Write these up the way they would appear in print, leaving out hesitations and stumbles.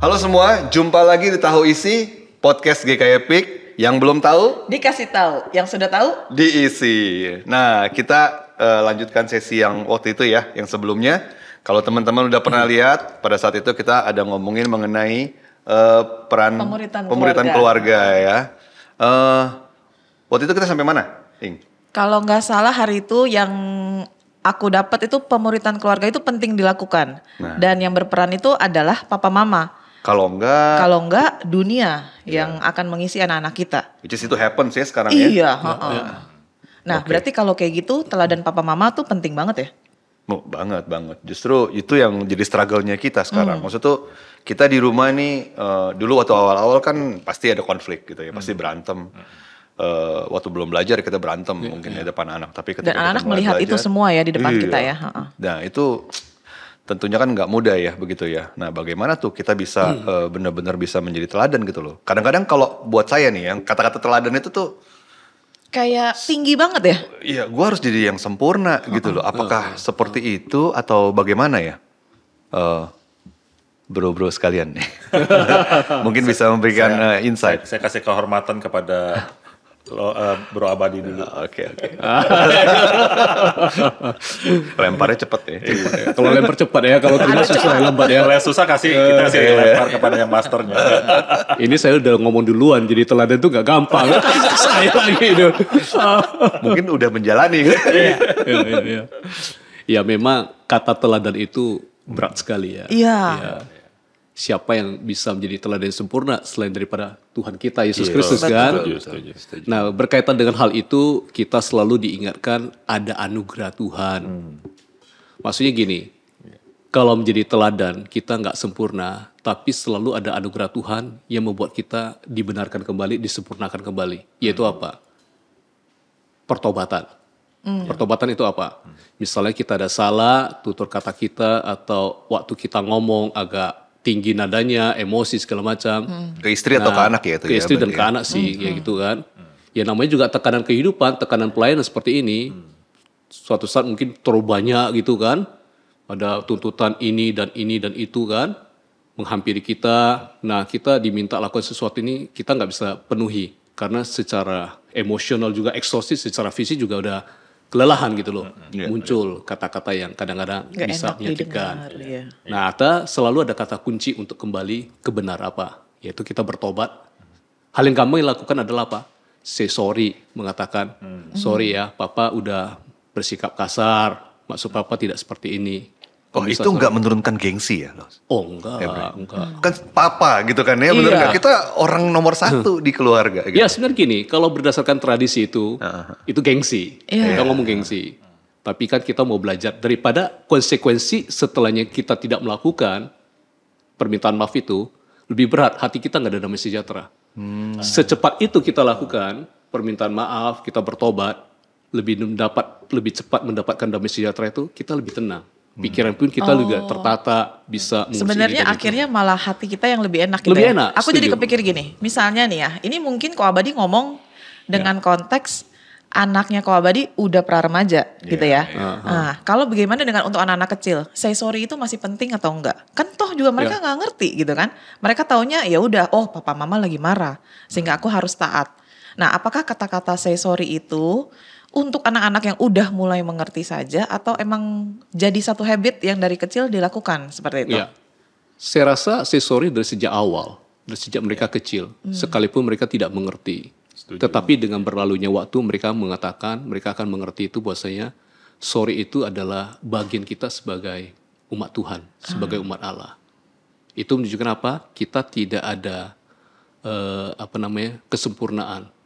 Halo semua, jumpa lagi di Tahu Isi, podcast GK Epic. Yang belum tahu, dikasih tahu. Yang sudah tahu, diisi. Nah, kita lanjutkan sesi yang waktu itu ya, yang sebelumnya. Kalau teman-teman udah pernah lihat, pada saat itu kita ada ngomongin mengenai peran pemuritan keluarga ya. Waktu itu kita sampai mana, Ing? Kalau nggak salah hari itu yang aku dapat itu pemuritan keluarga itu penting dilakukan. Dan yang berperan itu adalah papa mama. Kalau enggak dunia yang akan mengisi anak-anak kita. Which is itu happens ya sekarang ya. Iya. Nah, berarti kalau kayak gitu teladan papa mama tuh penting banget ya? Banget. Justru itu yang jadi struggle-nya kita sekarang. Maksud tuh kita di rumah nih dulu waktu awal-awal kan pasti ada konflik gitu ya, pasti berantem. Waktu belum belajar kita berantem mungkin di depan anak. Tapi ketika dan anak melihat belajar, itu semua ya di depan kita ya. Nah itu tentunya kan nggak mudah ya begitu ya. Nah bagaimana tuh kita bisa benar-benar bisa menjadi teladan gitu loh. Kadang-kadang kalau buat saya nih yang kata-kata teladan itu tuh kayak tinggi banget ya. Iya, gue harus jadi yang sempurna gitu loh. Apakah seperti itu atau bagaimana ya? Bro-bro sekalian nih. Mungkin bisa memberikan insight. Saya kasih kehormatan kepada Bro Abadi dulu. Oke. Lemparnya cepet ya. Kalau lempar cepat ya, kalau tidak susah lambat ya. Kalau yang susah kita kasih lempar kepada yang masternya. Ini saya udah ngomong duluan, jadi teladan itu gak gampang. Saya lagi itu. Mungkin udah menjalani. Iya. Ya memang kata teladan itu berat sekali ya. Iya. Siapa yang bisa menjadi teladan yang sempurna selain daripada Tuhan kita Yesus Kristus kan? Setuju. Nah berkaitan dengan hal itu kita selalu diingatkan ada anugerah Tuhan. Maksudnya gini, kalau menjadi teladan kita nggak sempurna, tapi selalu ada anugerah Tuhan yang membuat kita dibenarkan kembali, disempurnakan kembali. Yaitu apa? Pertobatan. Pertobatan itu apa? Misalnya kita ada salah, tutur kata kita atau waktu kita ngomong agak tinggi nadanya, emosi segala macam. Ke istri atau ke anak ya itu ke istri dan ke anak sih, kayak gitu kan. Ya namanya juga tekanan kehidupan, tekanan pelayanan seperti ini. Suatu saat mungkin terlalu banyak gitu kan. Ada tuntutan ini dan itu kan. Menghampiri kita. Nah kita diminta lakukan sesuatu ini, kita nggak bisa penuhi. Karena secara emosional juga eksosis, secara fisik juga udah kelelahan gitu loh. Muncul kata-kata yang kadang-kadang gak bisa menyakitkan. Nah, selalu ada kata kunci untuk kembali ke benar apa? Yaitu kita bertobat. Hal yang kami lakukan adalah apa? Say sorry, mengatakan sorry ya, Papa udah bersikap kasar. Maksud Papa tidak seperti ini. Oh itu nggak menurunkan gengsi ya? Oh enggak. Kan papa gitu kan ya, bener nggak? Kita orang nomor satu di keluarga. Gitu. Ya sebenarnya gini, kalau berdasarkan tradisi itu gengsi. Kita ngomong gengsi. Tapi kan kita mau belajar daripada konsekuensi setelahnya kita tidak melakukan permintaan maaf itu, lebih berat, hati kita nggak ada damai sejahtera. Secepat itu kita lakukan permintaan maaf, kita bertobat, lebih cepat mendapatkan damai sejahtera itu, kita lebih tenang. Pikiran pun kita juga tertata, bisa sebenarnya akhirnya itu. Malah hati kita yang lebih enak gitu. Lebih enak. Aku jadi kepikir gini, misalnya nih ya, ini mungkin Ko Abadi ngomong dengan konteks anaknya Ko Abadi udah pra-remaja gitu ya. Nah, kalau bagaimana dengan untuk anak-anak kecil, say sorry itu masih penting atau enggak? Kan toh juga mereka nggak ngerti gitu kan. Mereka taunya ya udah, oh papa mama lagi marah, sehingga aku harus taat. Nah, apakah kata-kata say sorry itu untuk anak-anak yang udah mulai mengerti saja atau emang jadi satu habit yang dari kecil dilakukan seperti itu? Ya, saya rasa say sorry dari sejak awal, dari sejak mereka kecil, sekalipun mereka tidak mengerti. Setuju. Tetapi dengan berlalunya waktu mereka mengatakan, mereka akan mengerti itu bahwasanya sorry itu adalah bagian kita sebagai umat Tuhan, sebagai umat Allah. Itu menunjukkan apa? Kita tidak ada kesempurnaan.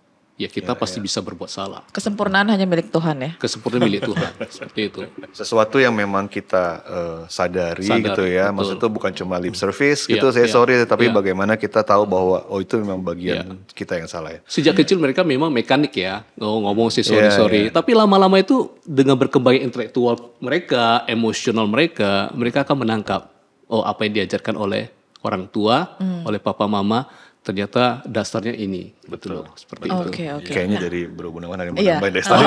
Ya kita pasti bisa berbuat salah. Kesempurnaan hanya milik Tuhan ya? Kesempurnaan milik Tuhan, seperti itu. Sesuatu yang memang kita sadari gitu ya. Betul. Maksudnya bukan cuma lip service gitu, saya sorry. Tapi bagaimana kita tahu bahwa itu memang bagian kita yang salah ya. Sejak kecil mereka memang mekanik ya, ngomong sih sorry. Tapi lama-lama itu dengan berkembang intelektual mereka, emosional mereka akan menangkap. Oh apa yang diajarkan oleh orang tua, oleh papa mama. ternyata dasarnya ini. Betul. Seperti itu. Oke. Kayaknya dari Bro Gunawan ada yang mau nambahin dari tadi.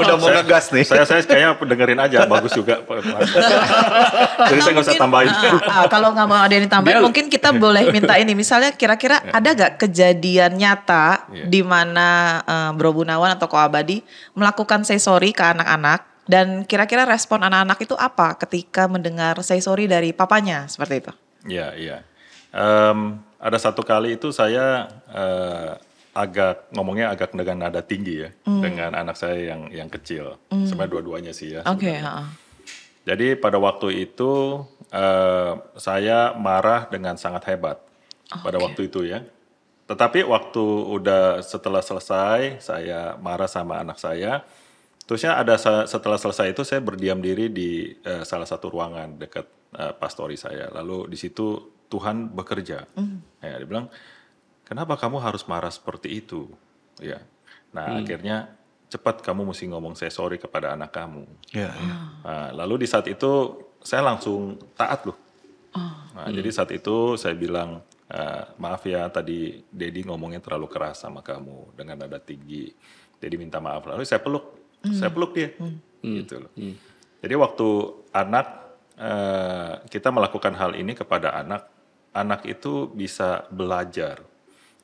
Udah mau ngegas nih. Saya kayaknya dengerin aja, bagus juga. Jadi saya nggak usah tambahin. Kalau nggak mau ada yang ditambahin, mungkin kita boleh minta ini. Misalnya kira-kira ada gak kejadian nyata di mana Bro Gunawan atau Ko Abadi melakukan say sorry ke anak-anak, dan kira-kira respon anak-anak itu apa ketika mendengar say sorry dari papanya seperti itu? Iya. Ada satu kali itu saya ngomongnya agak dengan nada tinggi ya, dengan anak saya yang kecil. Sebenarnya dua-duanya sih ya. Oke. Jadi pada waktu itu saya marah dengan sangat hebat pada waktu itu ya. Tetapi waktu setelah selesai saya marah sama anak saya, terusnya setelah selesai itu saya berdiam diri di salah satu ruangan dekat pastori saya. Lalu di situ Tuhan bekerja. Ya, dia bilang, kenapa kamu harus marah seperti itu? Ya. Nah akhirnya cepat kamu mesti ngomong saya sorry kepada anak kamu. Nah, lalu di saat itu saya langsung taat loh. Jadi saat itu saya bilang, maaf ya tadi Dedi ngomongnya terlalu keras sama kamu dengan nada tinggi. Dedi minta maaf. Lalu saya peluk dia. Gitu loh. Jadi waktu kita melakukan hal ini kepada anak itu bisa belajar.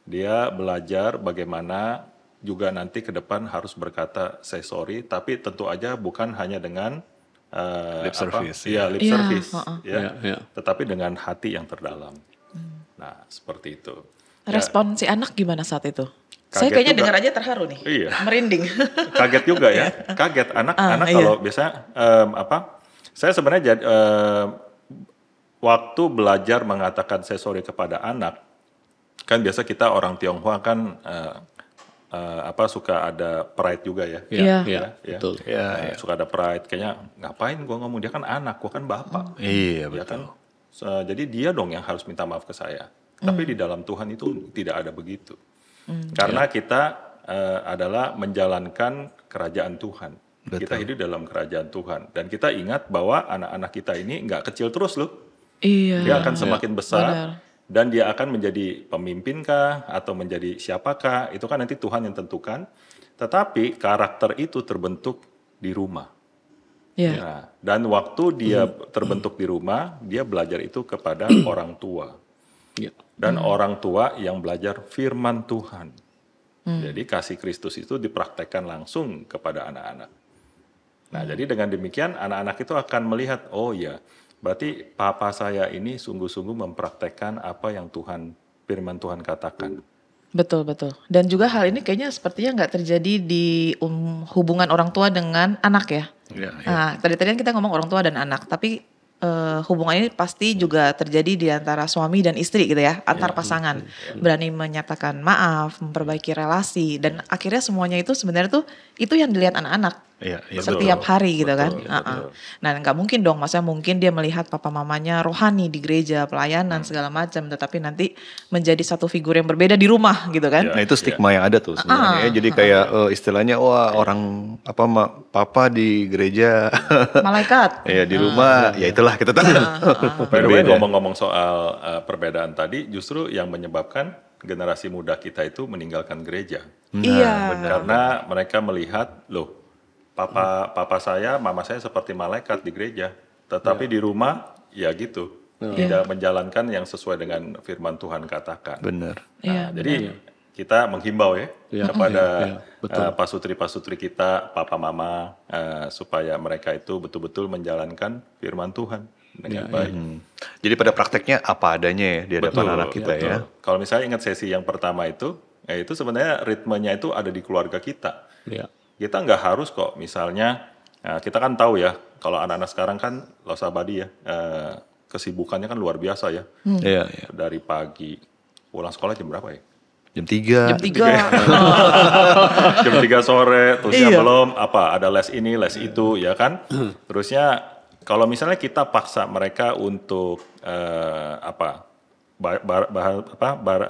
Dia belajar bagaimana juga nanti ke depan harus berkata say sorry, tapi tentu aja bukan hanya dengan lip service. Lip service. Tetapi dengan hati yang terdalam. Nah, seperti itu. Respon si anak gimana saat itu? Saya kayaknya dengar aja terharu nih. Iya. Merinding. Kaget juga ya. Kaget anak kalau biasa saya sebenarnya waktu belajar mengatakan saya sorry kepada anak, kan biasa kita orang Tionghoa kan suka ada pride juga ya. Iya. Betul. Suka ada pride, kayaknya ngapain gue ngomong, dia kan anak, gue kan bapak. Iya, Ya betul. kan? Jadi dia dong yang harus minta maaf ke saya. Tapi di dalam Tuhan itu tidak ada begitu. Karena kita adalah menjalankan kerajaan Tuhan. Betul. Kita hidup dalam kerajaan Tuhan. Dan kita ingat bahwa anak-anak kita ini nggak kecil terus loh. Iya. Dia akan semakin besar. Benar. Dan dia akan menjadi pemimpinkah atau menjadi siapakah, itu kan nanti Tuhan yang tentukan. Tetapi karakter itu terbentuk di rumah. Ya, dan waktu dia terbentuk di rumah, dia belajar itu kepada orang tua. Dan orang tua yang belajar firman Tuhan. Jadi kasih Kristus itu dipraktekkan langsung kepada anak-anak. Nah, jadi dengan demikian anak-anak itu akan melihat, oh ya, berarti papa saya ini sungguh-sungguh mempraktekkan apa yang firman Tuhan katakan. Betul. Dan juga hal ini kayaknya sepertinya nggak terjadi di hubungan orang tua dengan anak ya. Nah, tadi kan kita ngomong orang tua dan anak, tapi hubungan ini pasti juga terjadi di antara suami dan istri gitu ya, antar pasangan. Berani menyatakan maaf, memperbaiki relasi, dan akhirnya semuanya itu sebenarnya tuh itu yang dilihat anak-anak. Setiap hari gitu kan. Nah nggak mungkin dong, masa mungkin dia melihat papa mamanya rohani di gereja, pelayanan segala macam, tetapi nanti menjadi satu figur yang berbeda di rumah gitu kan. Nah itu stigma yang ada tuh sebenarnya. Jadi kayak istilahnya orang papa di gereja malaikat. Ya di rumah ya itulah kita tahu. By the way, ngomong-ngomong soal perbedaan tadi, justru yang menyebabkan generasi muda kita itu meninggalkan gereja. Iya. Karena mereka melihat, loh, papa saya, mama saya seperti malaikat di gereja, tetapi di rumah ya gitu, tidak menjalankan yang sesuai dengan firman Tuhan katakan. Benar. Nah, jadi kita menghimbau kepada pasutri-pasutri kita, papa mama, supaya mereka itu betul-betul menjalankan firman Tuhan dengan baik. Jadi pada prakteknya apa adanya ya di hadapan anak kita ya. Kalau misalnya ingat sesi yang pertama itu sebenarnya ritmenya itu ada di keluarga kita. Kita nggak harus kok, misalnya kita kan tahu ya, kalau anak-anak sekarang kan Los Abadi ya, kesibukannya kan luar biasa ya. Dari pagi, pulang sekolah jam berapa ya? Jam 3. Jam 3 sore, terusnya belum ada les ini, les itu ya kan. Terusnya kalau misalnya kita paksa mereka untuk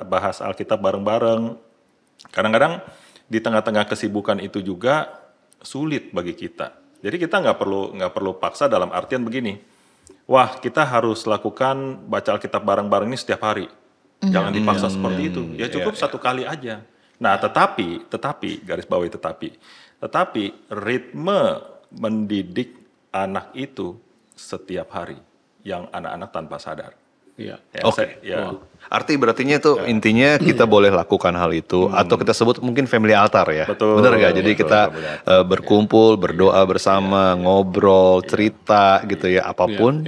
bahas Alkitab bareng-bareng, kadang-kadang di tengah-tengah kesibukan itu juga sulit bagi kita. Jadi kita nggak perlu paksa dalam artian begini. Wah, kita harus lakukan baca Alkitab bareng-bareng ini setiap hari. Jangan dipaksa seperti itu. Ya cukup satu kali aja. Nah, tetapi garis bawahi tetapi ritme mendidik anak itu setiap hari yang anak-anak tanpa sadar. Iya. Ya, Oke. Berartinya itu intinya kita boleh lakukan hal itu atau kita sebut mungkin family altar ya. Betul. Benar nggak? Jadi kita berkumpul, berdoa bersama, ngobrol, cerita gitu ya, apapun.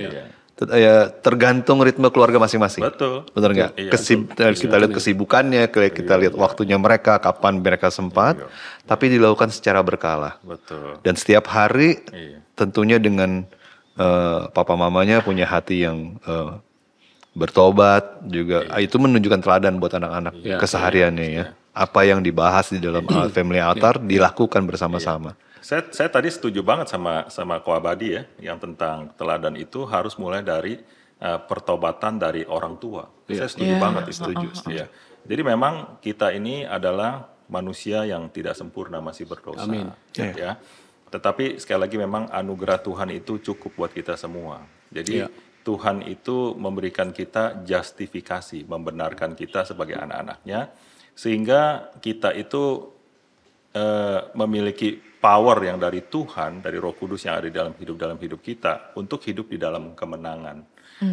Ya, tergantung ritme keluarga masing-masing. Betul. Benar nggak? Kita lihat kesibukannya, kita lihat waktunya mereka, kapan mereka sempat, tapi dilakukan secara berkala. Betul. Dan setiap hari tentunya dengan papa mamanya punya hati yang bertobat juga. Itu menunjukkan teladan buat anak-anak kesehariannya ya. Apa yang dibahas di dalam family altar dilakukan bersama-sama. Saya tadi setuju banget sama Ko Abadi ya, yang tentang teladan itu harus mulai dari pertobatan dari orang tua. Saya setuju banget itu. Iya. Jadi memang kita ini adalah manusia yang tidak sempurna, masih berdosa. Amin. Ya. Tetapi sekali lagi memang anugerah Tuhan itu cukup buat kita semua. Jadi Tuhan itu memberikan kita justifikasi, membenarkan kita sebagai anak-anaknya, sehingga kita itu memiliki power yang dari Tuhan, dari Roh Kudus yang ada di dalam hidup kita untuk hidup di dalam kemenangan.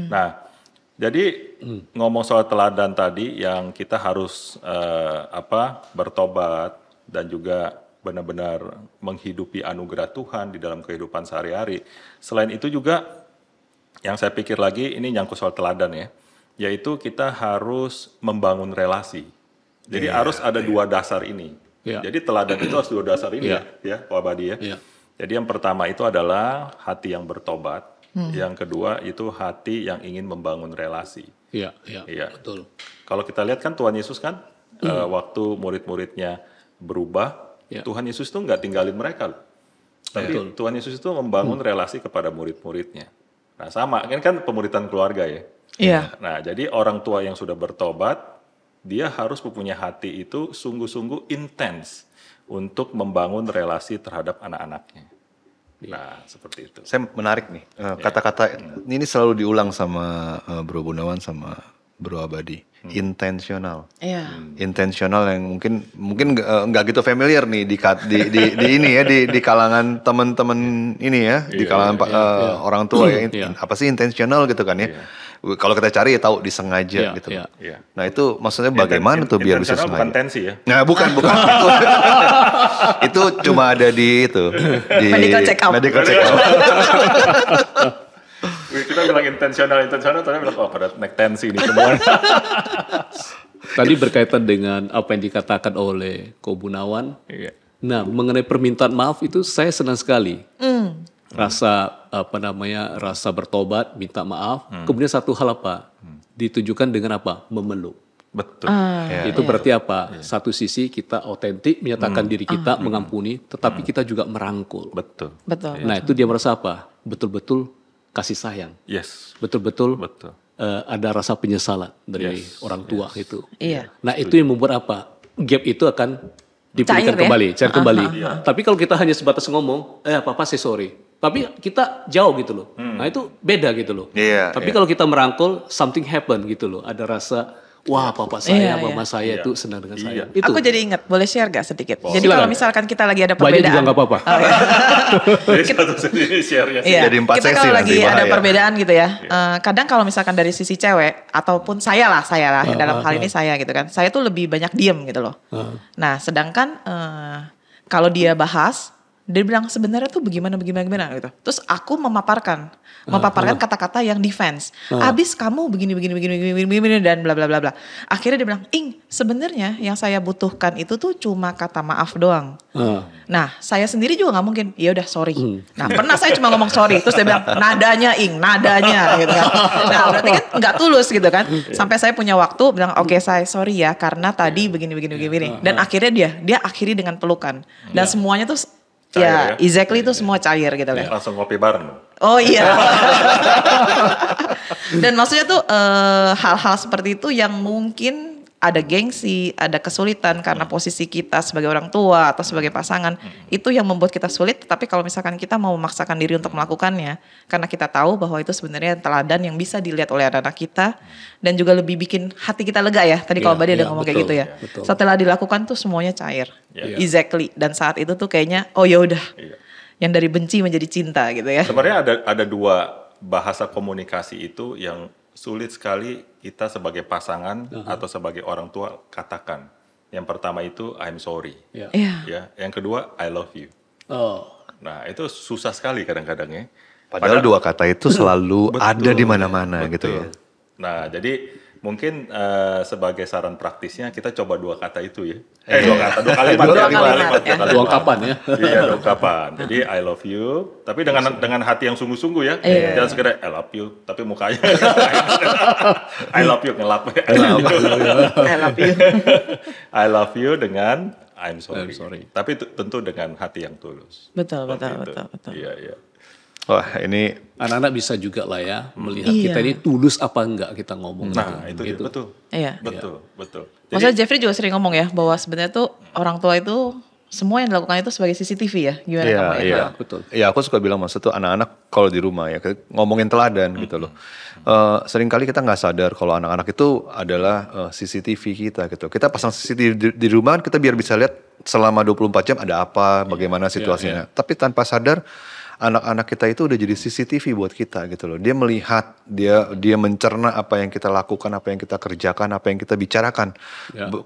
Nah, jadi ngomong soal teladan tadi yang kita harus bertobat dan juga benar-benar menghidupi anugerah Tuhan di dalam kehidupan sehari-hari. Selain itu juga yang saya pikir lagi ini nyangkut soal teladan ya, yaitu kita harus membangun relasi. Jadi harus ada dua dasar ini. Jadi teladan itu harus dua dasar ini ya, Pak Abadi ya. Jadi yang pertama itu adalah hati yang bertobat, yang kedua itu hati yang ingin membangun relasi. Iya, betul. Kalau kita lihat kan Tuhan Yesus kan waktu murid-muridnya berubah, Tuhan Yesus tuh nggak tinggalin mereka loh. Tapi Tuhan Yesus itu membangun relasi kepada murid-muridnya. Nah sama, kan pemuritan keluarga ya. Iya. Nah jadi orang tua yang sudah bertobat, dia harus mempunyai hati itu sungguh-sungguh intens untuk membangun relasi terhadap anak-anaknya. Nah, seperti itu. Saya menarik nih, kata-kata ini selalu diulang sama Bro Gunawan sama Bro Abadi. Intensional. Intensional yang mungkin nggak gitu familiar nih di ini ya, di kalangan teman-teman ini ya, di kalangan orang tua ya. Apa sih intensional gitu kan ya? Kalau kita cari ya tahu disengaja gitu. Nah itu maksudnya bagaimana tuh biar bisa sengaja? Bukan tensi ya? Nah bukan. Itu cuma ada di itu. Di medical check up. Kita bilang intensional, ternyata bilang pada naik tensi nih semua. Tadi berkaitan dengan apa yang dikatakan oleh Ko Gunawan. Nah mengenai permintaan maaf itu saya senang sekali. Rasa rasa bertobat, minta maaf. Kemudian satu hal ditujukan dengan apa? Memeluk. Betul. Itu berarti apa? Satu sisi kita otentik menyatakan diri kita mengampuni, tetapi kita juga merangkul. Betul. Nah itu dia merasa apa? Betul-betul kasih sayang. Betul-betul ada rasa penyesalan dari orang tua itu. Nah itu yang membuat apa? Gap itu akan dipulihkan kembali, cair kembali. Tapi kalau kita hanya sebatas ngomong, papa say sorry. Tapi kita jauh gitu loh. Nah itu beda gitu loh. Tapi kalau kita merangkul, something happen gitu loh. Ada rasa, wah papa saya, mama saya itu senang dengan saya. Itu. Aku jadi ingat, boleh share gak sedikit? Jadi kalau misalkan kita lagi ada perbedaan. Banyak juga gak apa-apa. Jadi 4 kita sesi kalau lagi ada bahaya. perbedaan gitu ya. Kadang kalau misalkan dari sisi cewek, ataupun saya lah dalam hal ini saya gitu kan. Saya tuh lebih banyak diem gitu loh. Nah sedangkan kalau dia bahas, dia bilang sebenarnya tuh bagaimana gitu. Terus aku memaparkan kata-kata yang defense. Abis kamu begini dan bla bla bla bla. Akhirnya dia bilang, sebenarnya yang saya butuhkan itu tuh cuma kata maaf doang. Nah, saya sendiri juga nggak mungkin. Ya udah sorry. Nah, pernah saya cuma ngomong sorry, terus dia bilang nadanya gitu kan. Nah, berarti kan nggak tulus gitu kan. Sampai saya punya waktu bilang, oke, saya sorry ya karena tadi begini. Dan akhirnya dia akhiri dengan pelukan. Dan semuanya tuh cair, exactly itu semua cair gitu kan. Langsung ngopi bareng. Oh iya. Dan maksudnya tuh hal-hal seperti itu yang mungkin ada gengsi, ada kesulitan karena posisi kita sebagai orang tua atau sebagai pasangan, itu yang membuat kita sulit. Tapi kalau misalkan kita mau memaksakan diri untuk melakukannya, karena kita tahu bahwa itu sebenarnya teladan yang bisa dilihat oleh anak-anak kita, dan juga lebih bikin hati kita lega ya. Tadi kalau Badi ada ngomong kayak gitu ya. Betul. Setelah dilakukan tuh semuanya cair, exactly. Dan saat itu tuh kayaknya, oh ya udah, yang dari benci menjadi cinta gitu ya. Sebenarnya ada dua bahasa komunikasi itu yang sulit sekali kita sebagai pasangan atau sebagai orang tua katakan. Yang pertama itu I'm sorry. Ya. Yang kedua I love you. Nah itu susah sekali kadang-kadang ya. Padahal dua kata itu selalu ada di mana-mana gitu ya. Nah jadi mungkin sebagai saran praktisnya kita coba dua kata itu ya. Dua kalimat. Dua ungkapan ya. Iya, dua ungkapan. Jadi I love you, tapi dengan hati yang sungguh-sungguh ya. Jangan sekedar I love you, tapi mukanya I love you ngelap. I love you. I love you dengan I'm sorry. Tapi tentu dengan hati yang tulus. Betul. Iya. Wah ini anak-anak bisa juga lah ya melihat kita ini tulus apa enggak kita ngomong. Nah itu gitu. Betul. Iya. Betul. Maksudnya Jeffrey juga sering ngomong ya bahwa sebenarnya tuh orang tua itu semua yang dilakukan itu sebagai CCTV ya. Gimana kamu ya? Iya, betul. Ya aku suka bilang maksud tuh anak-anak kalau di rumah ya ngomongin teladan gitu loh. Seringkali kita nggak sadar kalau anak-anak itu adalah CCTV kita gitu. Kita pasang CCTV di rumah kita biar bisa lihat selama 24 jam ada apa, bagaimana situasinya. Tapi tanpa sadar anak-anak kita itu udah jadi CCTV buat kita gitu loh. Dia melihat, dia mencerna apa yang kita lakukan, apa yang kita kerjakan, apa yang kita bicarakan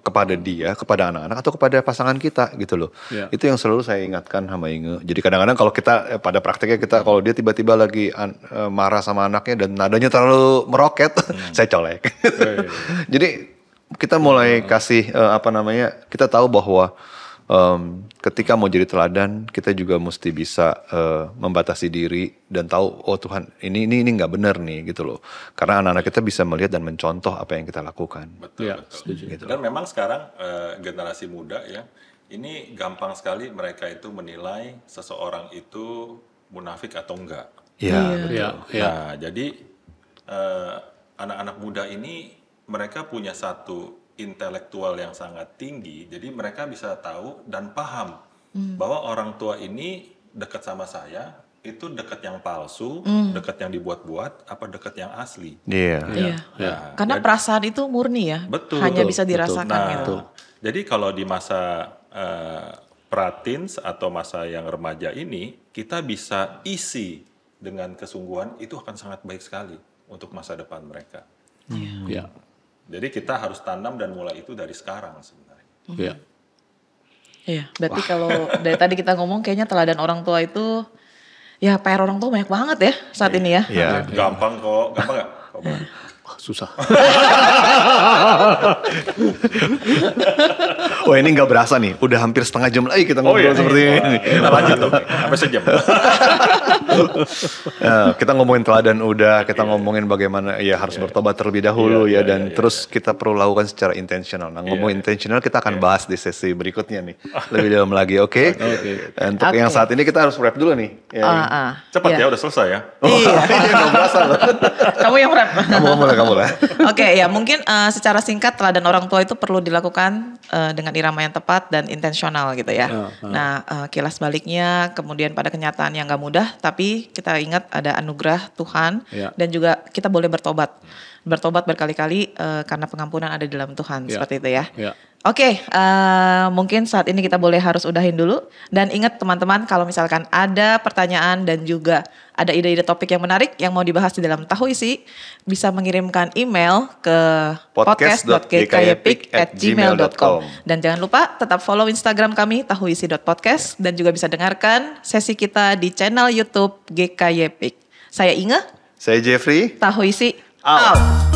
kepada dia, kepada anak-anak atau kepada pasangan kita gitu loh. Itu yang selalu saya ingatkan sama Inge. Jadi kadang-kadang kalau kita pada prakteknya kita kalau dia tiba-tiba lagi marah sama anaknya dan nadanya terlalu meroket, saya colek. Jadi kita mulai kasih kita tahu bahwa ketika mau jadi teladan kita juga mesti bisa membatasi diri dan tahu oh Tuhan ini nggak benar nih gitu loh, karena anak-anak kita bisa melihat dan mencontoh apa yang kita lakukan. Betul. Gitu. Dan memang sekarang generasi muda ya ini gampang sekali mereka itu menilai seseorang itu munafik atau enggak. Nah jadi anak-anak muda ini mereka punya satu intelektual yang sangat tinggi, jadi mereka bisa tahu dan paham bahwa orang tua ini dekat sama saya itu dekat yang palsu, dekat yang dibuat-buat, apa dekat yang asli. Karena perasaan itu murni ya, hanya bisa dirasakan. Jadi kalau di masa prateens atau masa yang remaja ini kita bisa isi dengan kesungguhan, itu akan sangat baik sekali untuk masa depan mereka. Jadi kita harus tanam dan mulai itu dari sekarang sebenarnya. Iya, berarti kalau dari tadi kita ngomong kayaknya teladan orang tua itu, ya PR orang tua banyak banget ya saat ini ya. Gampang kok, gampang nggak? Susah. Wah ini nggak berasa nih, udah hampir setengah jam lagi kita ngobrol seperti ini. Kita lanjut dong, sampai sejam. Kita ngomongin teladan udah, kita ngomongin bagaimana ya harus bertobat terlebih dahulu dan terus kita perlu lakukan secara intensional. Nah ngomongin intensional kita akan bahas di sesi berikutnya nih, lebih dalam lagi, oke? Untuk yang saat ini kita harus wrap dulu nih. Cepat ya, udah selesai ya. Nggak berasa loh. Kamu yang wrap. Kamu lah. Oke, ya mungkin secara singkat teladan orang tua itu perlu dilakukan dengan irama yang tepat dan intensional gitu ya. Nah kilas baliknya kemudian pada kenyataan yang gak mudah, tapi kita ingat ada anugerah Tuhan dan juga kita boleh bertobat berkali-kali karena pengampunan ada di dalam Tuhan, seperti itu ya. Oke, mungkin saat ini kita boleh harus udahin dulu. Dan ingat teman-teman, kalau misalkan ada pertanyaan dan juga ada ide-ide topik yang menarik yang mau dibahas di dalam Tahu Isi, bisa mengirimkan email ke podcast.gkyepik@gmail.com. Dan jangan lupa tetap follow Instagram kami tahuisi.podcast dan juga bisa dengarkan sesi kita di channel YouTube GKYPik. Saya Inge. Saya Jeffrey. Tahu Isi out.